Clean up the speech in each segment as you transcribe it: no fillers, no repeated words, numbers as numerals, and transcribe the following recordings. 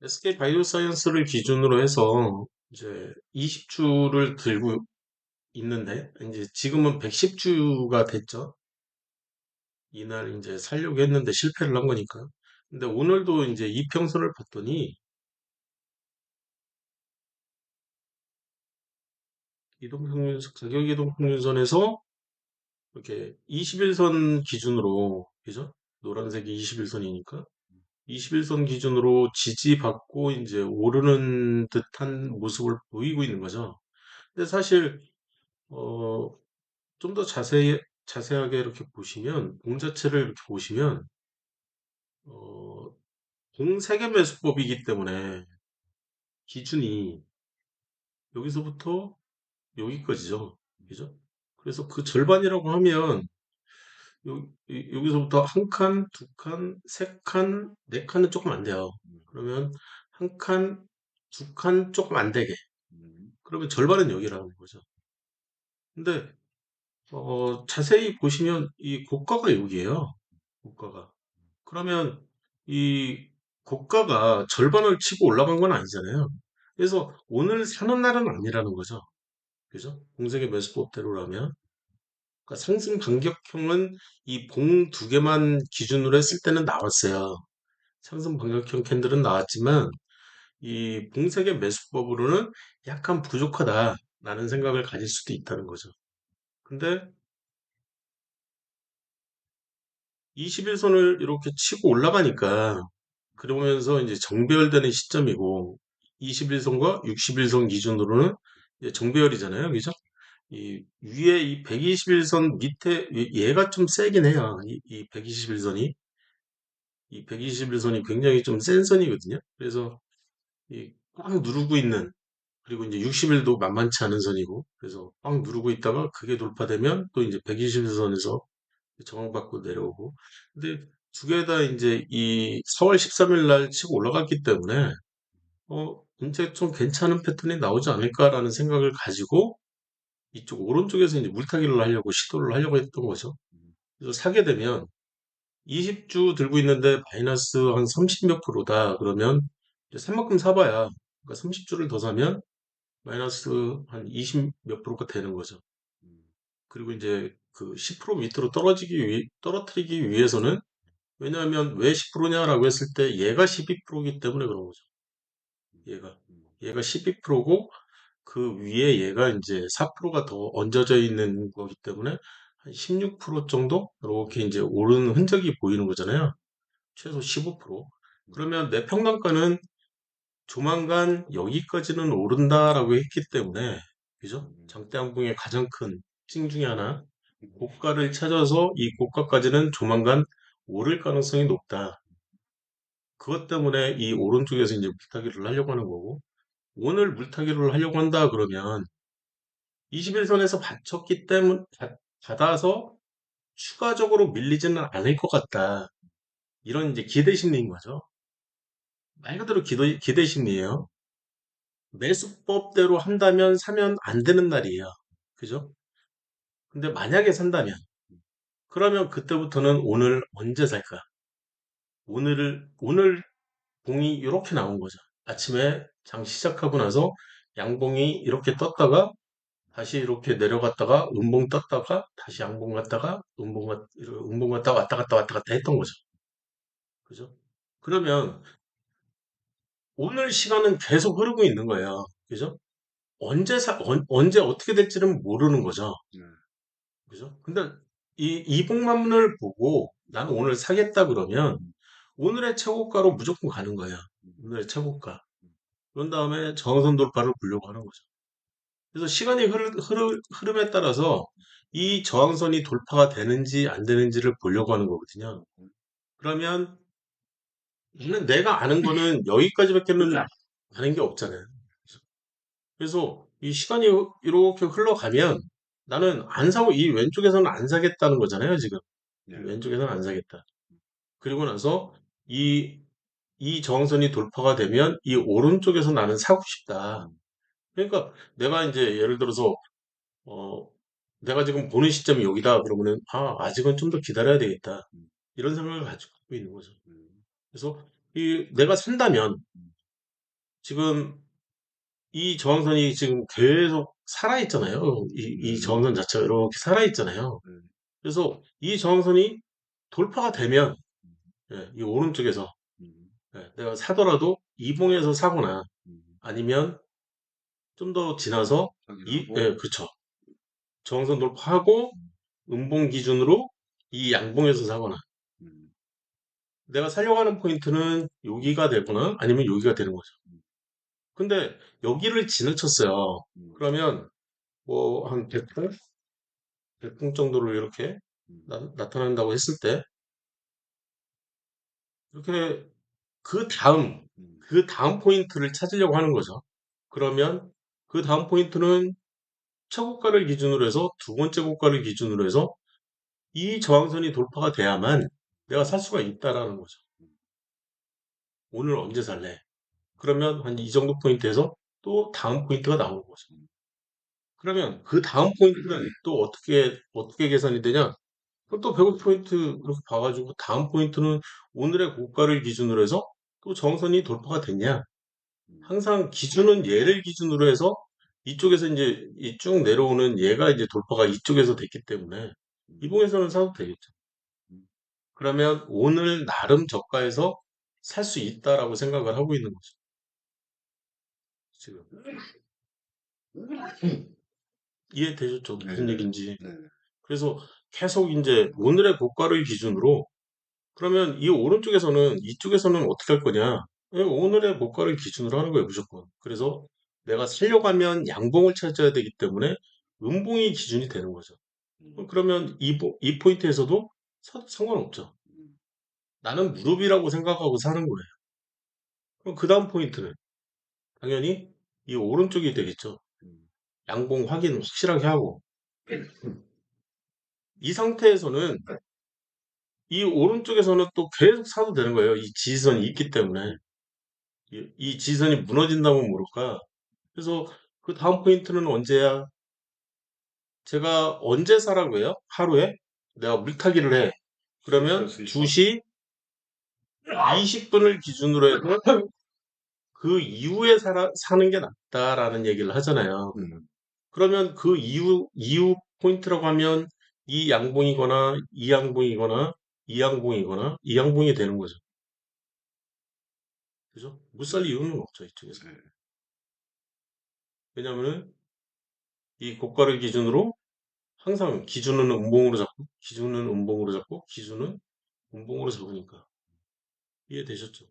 SK바이오사이언스를 기준으로 해서 이제 20주를 들고 있는데 이제 지금은 110주가 됐죠. 이날 이제 살려고 했는데 실패를 한 거니까. 근데 오늘도 이제 이평선을 봤더니 가격 이동평균선에서 이렇게 21선 기준으로, 그죠? 노란색이 21선이니까 21선 기준으로 지지받고 이제 오르는 듯한 모습을 보이고 있는 거죠. 근데 사실 좀 더 자세하게 이렇게 보시면, 공 자체를 이렇게 보시면, 어, 공세계 매수법이기 때문에 기준이 여기서부터 여기까지죠. 그죠? 그래서 그 절반이라고 하면, 여기서부터 한 칸, 두 칸, 세 칸, 네 칸은 조금 안 돼요. 그러면 한 칸, 두 칸 조금 안 되게. 그러면 절반은 여기라는 거죠. 근데, 자세히 보시면 이 고가가 여기에요. 고가가. 그러면 이 고가가 절반을 치고 올라간 건 아니잖아요. 그래서 오늘 사는 날은 아니라는 거죠. 그죠? 공생의 매수법대로라면. 그러니까 상승 반격형은 이 봉 두 개만 기준으로 했을 때는 나왔어요. 상승 반격형 캔들은 나왔지만 이 봉색의 매수법으로는 약간 부족하다라는 생각을 가질 수도 있다는 거죠. 근데 21선을 이렇게 치고 올라가니까 그러면서 이제 정배열되는 시점이고 21선과 61선 기준으로는 이제 정배열이잖아요. 그죠? 이 위에 이 121선 밑에 얘가 좀 세긴 해요. 이 121선이 이 121선이 굉장히 좀 센 선이거든요. 그래서 이 꽉 누르고 있는, 그리고 이제 60일도 만만치 않은 선이고, 그래서 꽉 누르고 있다가 그게 돌파되면 또 이제 121선에서 저항받고 내려오고. 근데 두 개 다 이제 이 4월 13일 날 치고 올라갔기 때문에 이제 좀 괜찮은 패턴이 나오지 않을까라는 생각을 가지고 이쪽 오른쪽에서 이제 물타기를 하려고 시도를 하려고 했던 거죠. 그래서 사게 되면 20주 들고 있는데 마이너스 한 30 몇 프로다 그러면 이제 산 만큼 사봐야, 그러니까 30주를 더 사면 마이너스 한 20 몇 프로가 되는 거죠. 그리고 이제 그 10% 밑으로 떨어뜨리기 위해서는, 왜냐하면 왜 10%냐라고 했을 때 얘가 12%이기 때문에 그런 거죠. 얘가 12%고 그 위에 얘가 이제 4%가 더 얹어져 있는 거기 때문에 한 16% 정도 이렇게 이제 오르는 흔적이 보이는 거잖아요. 최소 15%. 그러면 내 평단가는 조만간 여기까지는 오른다라고 했기 때문에, 그죠? 장대항공의 가장 큰 특징 중에 하나, 고가를 찾아서 이 고가까지는 조만간 오를 가능성이 높다. 그것 때문에 이 오른쪽에서 이제 물타기를 하려고 하는 거고, 오늘 물타기를 하려고 한다 그러면 21선에서 받아서 추가적으로 밀리지는 않을 것 같다. 이런 이제 기대 심리인 거죠. 말 그대로 기대 심리예요. 매수법대로 한다면 사면 안 되는 날이에요. 그죠? 근데 만약에 산다면, 그러면 그때부터는 오늘 언제 살까? 오늘 봉이 이렇게 나온 거죠. 아침에 장 시작하고 나서 양봉이 이렇게 떴다가 다시 이렇게 내려갔다가 음봉 떴다가 다시 양봉 갔다가 음봉 갔다가 왔다 갔다 했던 거죠. 그죠? 그러면 오늘 시간은 계속 흐르고 있는 거예요. 그죠? 언제 어떻게 될지는 모르는 거죠. 그죠? 근데 이 이봉만을 보고 나는 오늘 사겠다 그러면 오늘의 최고가로 무조건 가는 거예요. 오늘의 최고가. 그런 다음에 저항선 돌파를 보려고 하는 거죠. 그래서 시간이 흐름에 따라서 이 저항선이 돌파가 되는지 안 되는지를 보려고 하는 거거든요. 그러면 나는 내가 아는 거는 여기까지밖에는 아는 게 없잖아요. 그래서 이 시간이 이렇게 흘러가면 나는 안 사고 이 왼쪽에서는 안 사겠다는 거잖아요, 지금. 왼쪽에서는 안 사겠다. 그리고 나서 이, 이 저항선이 돌파가 되면 이 오른쪽에서 나는 사고 싶다. 그러니까 내가 이제 예를 들어서, 어, 내가 지금 보는 시점이 여기다 그러면은, 아직은 좀 더 기다려야 되겠다. 이런 생각을 가지고 있는 거죠. 그래서 내가 산다면 지금 이 저항선이 지금 계속 살아있잖아요. 이 저항선 자체가 이렇게 살아있잖아요. 그래서 이 저항선이 돌파가 되면, 예, 이 오른쪽에서, 예, 내가 사더라도 이봉에서 사거나 아니면 좀 더 지나서 예, 그렇죠. 저항선 돌파하고 음봉 기준으로 이 양봉에서 사거나 내가 살려고 하는 포인트는 여기가 되거나 아니면 여기가 되는 거죠. 근데 여기를 지나쳤어요. 그러면 뭐 한 100분? 100분 정도를 이렇게 나타난다고 했을 때 이렇게 그 다음 그 다음 포인트를 찾으려고 하는 거죠. 그러면 그 다음 포인트는 첫 고가를 기준으로 해서 두 번째 고가를 기준으로 해서 이 저항선이 돌파가 돼야만 내가 살 수가 있다라는 거죠. 오늘 언제 살래? 그러면 한 이 정도 포인트에서 또 다음 포인트가 나오는 거죠. 그러면 그 다음 포인트는 또 어떻게 계산이 되냐? 그럼 또 150포인트 이렇게 봐가지고 다음 포인트는 오늘의 고가를 기준으로 해서 또 정선이 돌파가 됐냐? 항상 기준은 얘를 기준으로 해서 이쪽에서 이제 이 쭉 내려오는 얘가 이제 돌파가 이쪽에서 됐기 때문에 이봉에서는 사도 되겠죠. 그러면 오늘 나름 저가에서 살 수 있다라고 생각을 하고 있는 거죠. 지금 이해되셨죠? 무슨 얘기인지. 그래서 계속 이제 오늘의 고가를 기준으로 그러면 이 오른쪽에서는 이쪽에서는 어떻게 할 거냐? 예, 오늘의 고가를 기준으로 하는 거예요, 무조건. 그래서 내가 살려고 하면 양봉을 찾아야 되기 때문에 음봉이 기준이 되는 거죠. 그러면 이 포인트에서도 상관없죠. 나는 무릎이라고 생각하고 사는 거예요. 그럼 그 다음 포인트는 당연히 이 오른쪽이 되겠죠. 양봉 확인 확실하게 하고 이 상태에서는 이 오른쪽에서는 또 계속 사도 되는 거예요. 이 지지선이 있기 때문에. 이 지지선이 무너진다면 모를까. 그래서 그 다음 포인트는 언제야? 제가 언제 사라고 해요? 하루에? 내가 물타기를 해. 그러면 2시 20분을 기준으로 해서 그 이후에 사는 게 낫다라는 얘기를 하잖아요. 그러면 그 이후 포인트라고 하면 이 양봉이거나 이 양봉이거나 이 양봉이거나 이 양봉이 되는 거죠. 그죠? 못 살 이유는 없죠, 이쪽에서. 왜냐면은 이 고가를 기준으로 항상 기준은 음봉으로 잡고, 기준은 음봉으로 잡고, 기준은 음봉으로 잡으니까. 이해되셨죠?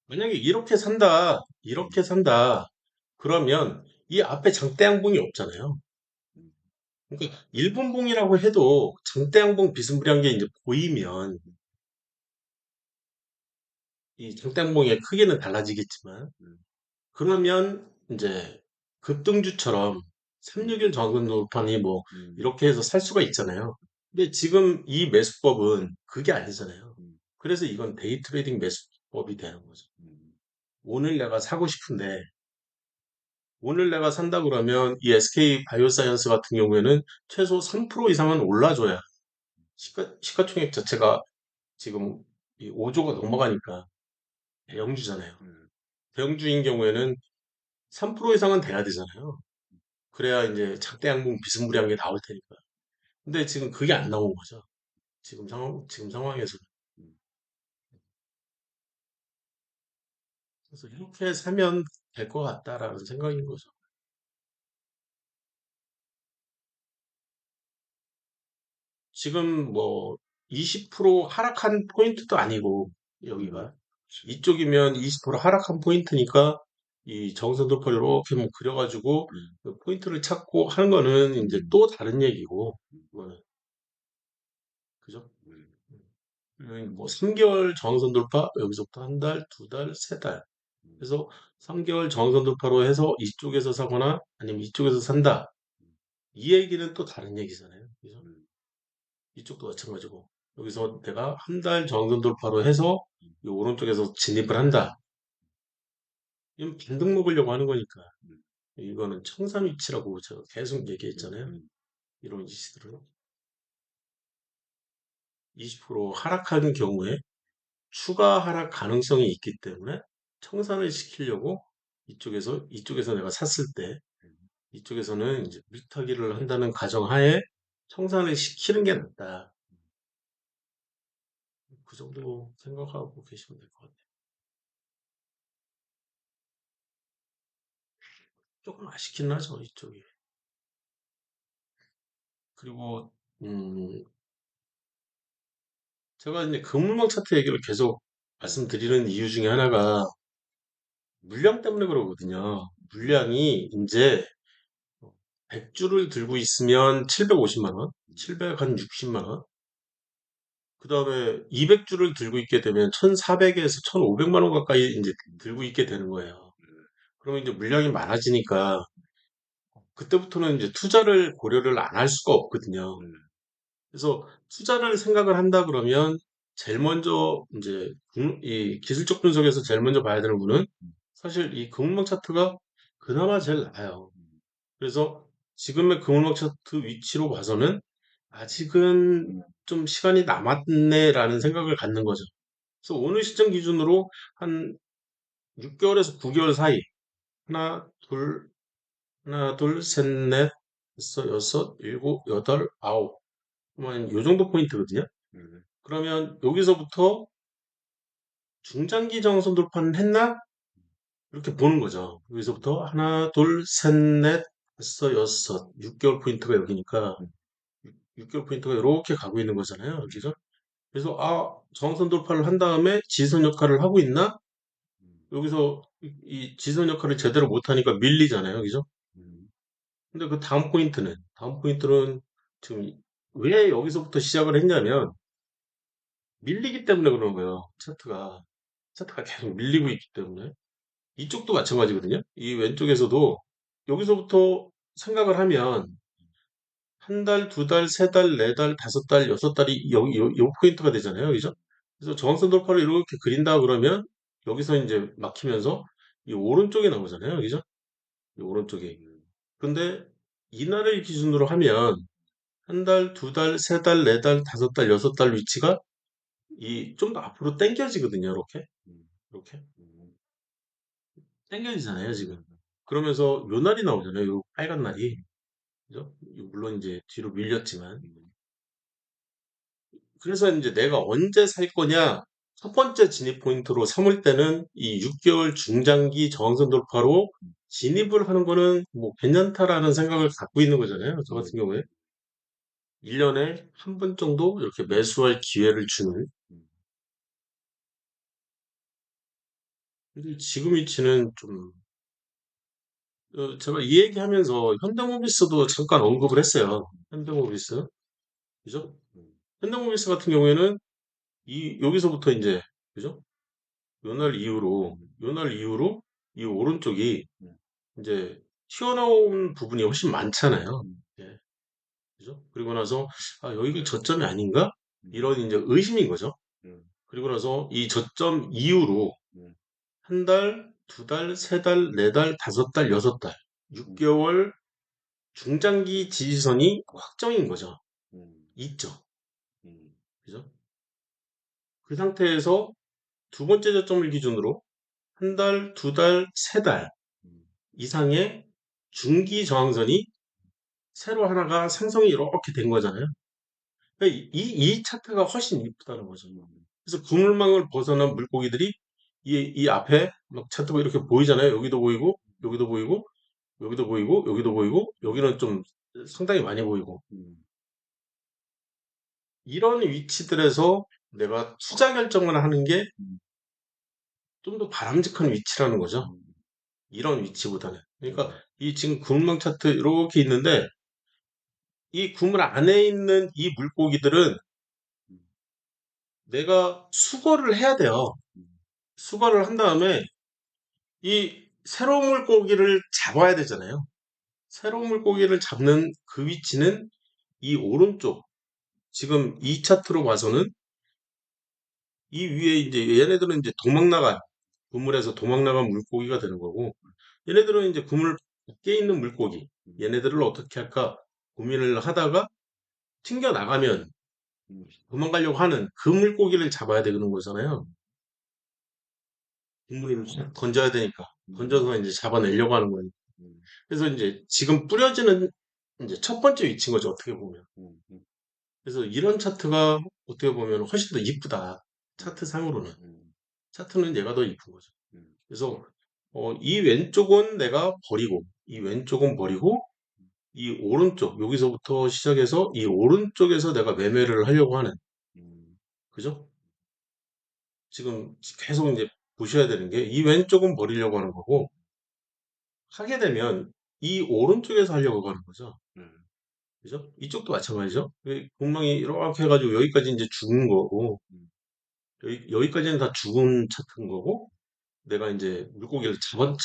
만약에 이렇게 산다. 그러면 이 앞에 장대양봉이 없잖아요. 그러니까 일분봉이라고 해도 장대양봉 비스무리한 게 이제 보이면 이 장대양봉의 크기는 달라지겠지만 그러면 이제 급등주처럼 361 저항근 돌파니 뭐 이렇게 해서 살 수가 있잖아요. 근데 지금 이 매수법은 그게 아니잖아요. 그래서 이건 데이 트레이딩 매수법이 되는 거죠. 오늘 내가 사고 싶은데 오늘 내가 산다 그러면 이 SK 바이오사이언스 같은 경우에는 최소 3% 이상은 올라줘야 시가총액 자체가 지금 이 5조가 넘어가니까 대형주잖아요. 대형주인 경우에는 3% 이상은 돼야 되잖아요. 그래야 이제 작대양봉 비스무리한 게 나올 테니까. 근데 지금 그게 안 나온 거죠. 지금 상황에서. 그래서 이렇게 사면 될 것 같다라는 생각인 거죠. 지금 뭐 20% 하락한 포인트도 아니고 여기가 이쪽이면 20% 하락한 포인트니까 이 정선 돌파를 이렇게 뭐 그려가지고 그 포인트를 찾고 하는 거는 이제 또 다른 얘기고 그거는 그죠? 뭐 3개월 저항선 돌파 여기서부터 한 달, 두 달, 세 달. 그래서 3개월 저항선 돌파로 해서 이쪽에서 사거나 아니면 이쪽에서 산다. 이 얘기는 또 다른 얘기잖아요. 그죠? 이쪽도 마찬가지고 여기서 내가 한 달 저항선 돌파로 해서 이 오른쪽에서 진입을 한다. 이건 반등 먹으려고 하는 거니까. 이거는 청산위치라고 제가 계속 얘기했잖아요. 이런 지시들은 20% 하락하는 경우에 추가 하락 가능성이 있기 때문에 청산을 시키려고 이쪽에서 내가 샀을 때 이쪽에서는 이제 물타기를 한다는 가정하에 청산을 시키는 게 낫다. 그 정도 생각하고 계시면 될 것 같아요. 조금 아쉽긴 하죠, 이쪽이. 그리고, 제가 이제 금물망 차트 얘기를 계속 말씀드리는 이유 중에 하나가 물량 때문에 그러거든요. 물량이 이제 100주를 들고 있으면 750만 원, 760만 원, 그 다음에 200주를 들고 있게 되면 1,400에서 1,500만 원 가까이 이제 들고 있게 되는 거예요. 그러면 이제 물량이 많아지니까 그때부터는 이제 투자를 고려를 안 할 수가 없거든요. 그래서 투자를 생각을 한다 그러면 제일 먼저 이제 이 기술적 분석에서 제일 먼저 봐야 되는 부분은 사실 이 금은막 차트가 그나마 제일 나아요. 그래서 지금의 금은막 차트 위치로 봐서는 아직은 좀 시간이 남았네라는 생각을 갖는 거죠. 그래서 오늘 시점 기준으로 한 6개월에서 9개월 사이 하나, 둘, 하나, 둘, 셋, 넷, 다섯, 여섯, 일곱, 여덟, 아홉. 요 정도 포인트거든요. 그러면 여기서부터 중장기 저항선 돌파는 했나? 이렇게 보는 거죠. 여기서부터 하나, 둘, 셋, 넷, 다섯, 여섯, 6개월 포인트가 여기니까 6개월 포인트가 이렇게 가고 있는 거잖아요. 그죠? 그래서 저항선 돌파를 한 다음에 지선 역할을 하고 있나? 여기서 이 지선 역할을 제대로 못하니까 밀리잖아요. 그죠? 근데 그 다음 포인트는 지금 왜 여기서부터 시작을 했냐면 밀리기 때문에 그러는 거예요. 차트가 계속 밀리고 있기 때문에. 이쪽도 마찬가지거든요. 이 왼쪽에서도 여기서부터 생각을 하면 한 달, 두 달, 세 달, 네 달, 다섯 달, 여섯 달이 여기 요 포인트가 되잖아요. 그죠? 그래서 저항선 돌파를 이렇게 그린다 그러면 여기서 이제 막히면서 이 오른쪽에 나오잖아요. 그죠? 이 오른쪽에. 근데 이날을 기준으로 하면 한 달, 두 달, 세 달, 네 달, 다섯 달, 여섯 달 위치가 이 좀 더 앞으로 당겨지거든요. 이렇게. 이렇게. 당겨지잖아요, 지금. 그러면서 요 날이 나오잖아요. 요 빨간 날이. 그죠? 물론 이제 뒤로 밀렸지만. 그래서 이제 내가 언제 살 거냐? 첫 번째 진입 포인트로 삼을 때는 이 6개월 중장기 저항선 돌파로 진입을 하는 거는 뭐 괜찮다라는 생각을 갖고 있는 거잖아요. 저 같은 경우에. 1년에 한 번 정도 이렇게 매수할 기회를 주는. 근데 지금 위치는 좀, 제가 이 얘기하면서 현대모비스도 잠깐 언급을 했어요. 현대모비스. 그죠? 현대모비스 같은 경우에는 여기서부터 이제, 그죠? 요날 이후로 이 오른쪽이 이제 튀어나온 부분이 훨씬 많잖아요. 예, 그죠? 그리고 나서, 여기가 저점이 아닌가? 이런 이제 의심인 거죠. 그리고 나서 이 저점 이후로 한 달, 두 달, 세 달, 네 달, 다섯 달, 여섯 달, 6개월 중장기 지지선이 확정인 거죠. 있죠. 그죠? 그 상태에서 두 번째 저점을 기준으로 한 달, 두 달, 세 달 이상의 중기 저항선이 새로 하나가 생성이 이렇게 된 거잖아요. 그러니까 이 차트가 훨씬 이쁘다는 거죠. 그래서 그물망을 벗어난 물고기들이 이 앞에 막 차트가 이렇게 보이잖아요. 여기도 보이고, 여기도 보이고, 여기도 보이고, 여기도 보이고, 여기는 좀 상당히 많이 보이고. 이런 위치들에서 내가 투자 결정을 하는 게 좀 더 바람직한 위치라는 거죠. 이런 위치보다는. 그러니까 이 지금 구물망 차트 이렇게 있는데 이 구물 안에 있는 이 물고기들은 내가 수거를 해야 돼요. 수거를 한 다음에 이 새로운 물고기를 잡아야 되잖아요. 새로운 물고기를 잡는 그 위치는 이 오른쪽, 지금 이 차트로 봐서는 이 위에 이제 얘네들은 이제 그물에서 도망 나간 물고기가 되는 거고, 얘네들은 이제 그물 밖에 있는 물고기, 얘네들을 어떻게 할까 고민을 하다가 튕겨 나가면 도망가려고 하는 그 물고기를 잡아야 되는 거잖아요. 국물을 싹 던져야 되니까. 음, 던져서 이제 잡아내려고 하는 거예요. 음, 그래서 이제 지금 뿌려지는 이제 첫 번째 위치인 거죠, 어떻게 보면. 음, 음, 그래서 이런 차트가 어떻게 보면 훨씬 더 이쁘다. 음, 차트 상으로는. 음, 차트는 얘가 더 이쁜 거죠. 음, 그래서 이 왼쪽은 내가 버리고, 이 왼쪽은 버리고, 이 오른쪽, 여기서부터 시작해서 이 오른쪽에서 내가 매매를 하려고 하는, 음, 그죠? 지금 계속 이제 보셔야 되는 게, 이 왼쪽은 버리려고 하는 거고, 하게 되면 이 오른쪽에서 하려고 하는 거죠. 음, 그죠? 이쪽도 마찬가지죠. 공망이 이렇게 해가지고 여기까지 이제 죽은 거고, 음, 여기까지는 다 죽은 차트인 거고, 내가 이제 물고기를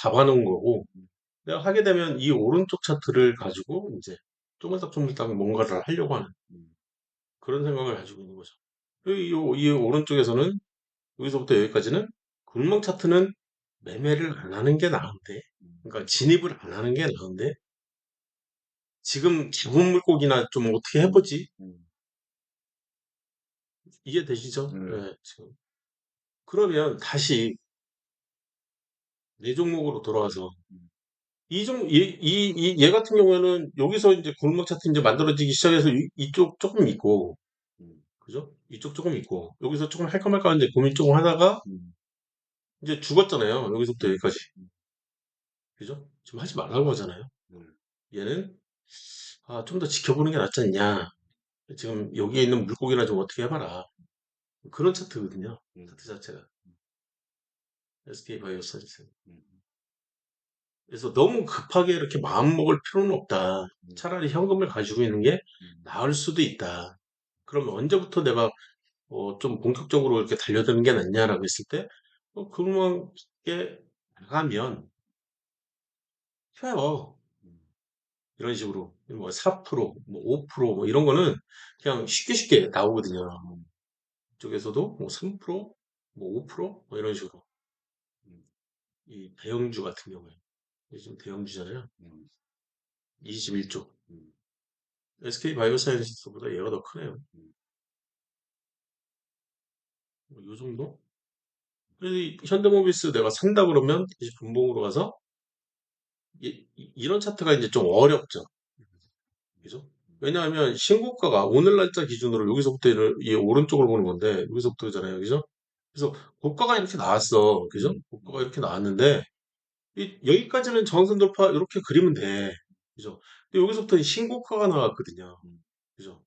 잡아놓은 거고, 음, 내가 하게 되면 이 오른쪽 차트를 가지고 이제 쪼물딱쪼물딱 뭔가를 하려고 하는 음, 그런 생각을 가지고 있는 거죠. 이 오른쪽에서는 여기서부터 여기까지는 굴망 차트는 매매를 안 하는 게 나은데, 음, 그러니까 진입을 안 하는 게 나은데, 지금 잡은 물고기나 좀 어떻게 해보지? 음, 이해되시죠? 음, 네, 지금. 그러면 다시 내 종목으로 돌아와서 음, 얘 같은 경우에는 여기서 이제 골목 차트 이제 만들어지기 시작해서 이쪽 조금 있고, 음, 그죠? 이쪽 조금 있고, 여기서 조금 할까 말까 하는데 고민 조금 하다가 음, 이제 죽었잖아요. 여기서부터 음, 여기까지. 음, 그죠? 지금 하지 말라고 하잖아요. 음, 얘는, 좀 더 지켜보는 게 낫지 않냐. 지금 여기에 있는 물고기나 좀 어떻게 해봐라. 그런 차트거든요. 음, 차트 자체가. SK바이오사이즈. 음, 그래서 너무 급하게 이렇게 마음 먹을 필요는 없다. 음, 차라리 현금을 가지고 있는 게 음, 나을 수도 있다. 그러면 언제부터 내가 좀 본격적으로 이렇게 달려드는 게 낫냐라고 했을 때, 그렇게 나가면 펴요. 음, 이런 식으로. 뭐 4%, 뭐 5%, 뭐 이런 거는 그냥 쉽게 쉽게 나오거든요. 음, 이쪽에서도 뭐 3%, 뭐 5%, 뭐 이런 식으로. 음, 이 대형주 같은 경우에. 요즘 대형주잖아요. 음, 21조. 음, SK 바이오사이언스보다 얘가 더 크네요. 음, 뭐요 정도? 그래서 이 현대모비스 내가 산다 그러면 다시 분봉으로 가서 런 차트가 이제 좀 어렵죠. 그죠? 왜냐하면 신고가가 오늘 날짜 기준으로 여기서부터 이 오른쪽을 보는 건데 여기서부터잖아요. 그죠? 그래서 고가가 이렇게 나왔어. 그죠? 음, 고가가 이렇게 나왔는데 여기까지는 저항선 돌파 이렇게 그리면 돼. 그죠? 근데 여기서부터 신고가가 나왔거든요. 음, 그죠?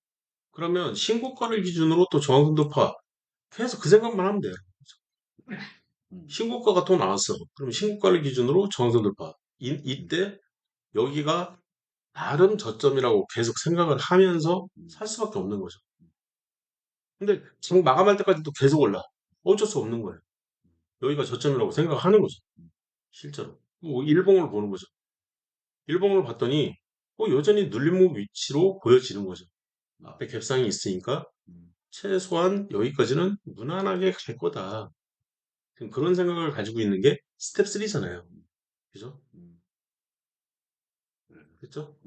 그러면 신고가를 기준으로 또 저항선 돌파 계속 그 생각만 하면 돼요. 음, 신고가가 또 나왔어. 그럼 신고가를 기준으로 저항선 돌파. 음, 이때 여기가 나름 저점이라고 계속 생각을 하면서 음, 살 수밖에 없는 거죠. 근데 장 마감할 때까지도 계속 올라. 어쩔 수 없는 거예요. 여기가 저점이라고 생각하는 거죠. 음, 실제로. 뭐 일봉을 보는 거죠. 일봉을 봤더니 여전히 눌림목 위치로 보여지는 거죠. 앞에 갭상이 있으니까 음, 최소한 여기까지는 무난하게 갈 거다. 지금 그런 생각을 가지고 있는 게 스텝 3잖아요. 음, 그죠? 음, 음, 그죠?